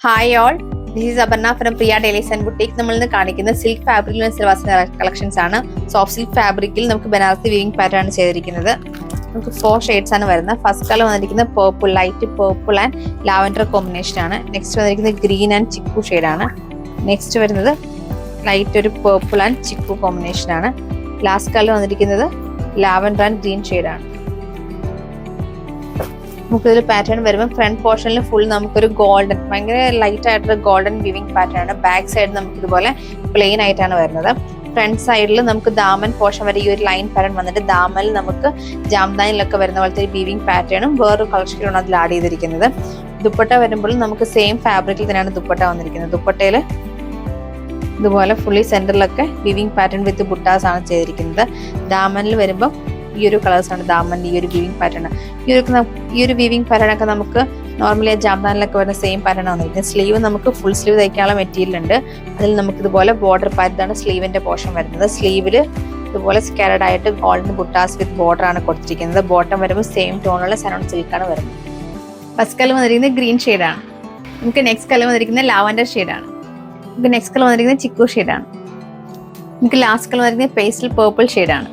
Hi all, this is Aparna from Priya dailies and boutique. നമ്മൾ ഇന്ന് കാണിക്കുന്നത് സിൽക്ക് ഫാബ്രിക്കിൽ സിൽവാസിന്റെ കളക്ഷൻസ് ആണ്. സോഫ്റ്റ് സിൽക്ക് ഫാബ്രിക്കിൽ നമുക്ക് ബനാറസി വീവിംഗ് പാറ്റേൺ ആണ് ചെയ്തിരിക്കുന്നത്. നമുക്ക് 4 ഷെയ്ഡ്സ് ആണ് വരുന്നത്. ഫസ്റ്റ് കളർ വന്നിരിക്കുന്നത് purple, light purple and lavender combination ആണ്. നെക്സ്റ്റ് വന്നിരിക്കുന്നത് ഗ്രീൻ ആൻഡ് ചിക്കു ഷെയ്ഡ് ആണ്. നെക്സ്റ്റ് വരുന്നത് ലൈറ്റ് ഒരു പേർപ്പിൾ ആൻഡ് ചിക്കു കോമ്പിനേഷൻ ആണ്. ലാസ്റ്റ് കളർ വന്നിരിക്കുന്നത് ലാവൻഡർ ആൻഡ് ഗ്രീൻ ഷെയ്ഡ് ആണ്. നമുക്കിതൊരു പാറ്റേൺ വരുമ്പോൾ ഫ്രണ്ട് പോർഷനിൽ ഫുൾ നമുക്കൊരു ഗോൾഡൻ, ഭയങ്കര ലൈറ്റ് ആയിട്ടൊരു ഗോൾഡൻ വിവിംഗ് പാറ്റേൺ ആണ്. ബാക്ക് സൈഡ് നമുക്ക് ഇതുപോലെ പ്ലെയിൻ ആയിട്ടാണ് വരുന്നത്. ഫ്രണ്ട് സൈഡിൽ നമുക്ക് ദാമൻ പോർഷൻ വരെ ഈ ഒരു ലൈൻ പാറ്റേൺ വന്നിട്ട് ദാമനിൽ നമുക്ക് ജാംദാനിലൊക്കെ വരുന്ന പോലത്തെ ഒരു വീവിംഗ് പാറ്റേണും വേറൊരു കളർ ഷെയ്ഡാണ് അതിൽ ആഡ് ചെയ്തിരിക്കുന്നത്. ദുപ്പട്ട വരുമ്പോൾ നമുക്ക് സെയിം ഫാബ്രിക്കിൽ തന്നെയാണ് ദുപ്പട്ട വന്നിരിക്കുന്നത്. ദുപ്പട്ടയിൽ ഇതുപോലെ ഫുള്ളി സെന്ററിലൊക്കെ വീവിംഗ് പാറ്റേൺ വിത്ത് ബുട്ടാസ് ആണ് ചെയ്തിരിക്കുന്നത്. ദാമനിൽ വരുമ്പോൾ ഈ ഒരു കളേഴ്സ് ആണ് ദാമൻ, ഈ ഒരു വീവിംഗ് പാറ്റേൺ. ഈ ഒരു വീവിംഗ് പാറ്റേൺ ഒക്കെ നമുക്ക് നോർമലി ജാംദാനിലൊക്കെ വരുന്ന സെയിം പാറ്റേൺ വന്നിരിക്കുന്നത്. സ്ലീവ് നമുക്ക് ഫുൾ സ്ലീവ് തയ്ക്കാനുള്ള മെറ്റീരിയൽ ഉണ്ട്. അതിൽ നമുക്ക് ഇതുപോലെ ബോർഡർ പാറ്റേൺ സ്ലീവിന്റെ പോർഷൻ വരുന്നത്. സ്ലീവില് ഇതുപോലെ സ്കാരഡ് ആയിട്ട് ഗോൾഡൻ ബുട്ടാസ് വിത്ത് ബോർഡർ ആണ് കൊടുത്തിരിക്കുന്നത്. ബോട്ടം വരുമ്പോൾ സെയിം ടോണുള്ള സനോൺ സിൽക്കാണ് വരുന്നത്. ഫസ്റ്റ് കളർ വന്നിരിക്കുന്നത് ഗ്രീൻ ഷെയ്ഡാണ്. നമുക്ക് നെക്സ്റ്റ് കളർ വന്നിരിക്കുന്നത് ലാവൻഡർ ഷെയ്ഡാണ്. നമുക്ക് നെക്സ്റ്റ് കളർ വന്നിരിക്കുന്നത് ചിക്കു ഷെയ്ഡാണ്. നമുക്ക് ലാസ്റ്റ് കളർ വന്നിരിക്കുന്നത് പേസ്റ്റൽ പേർപ്പിൾ ഷെയ്ഡാണ്.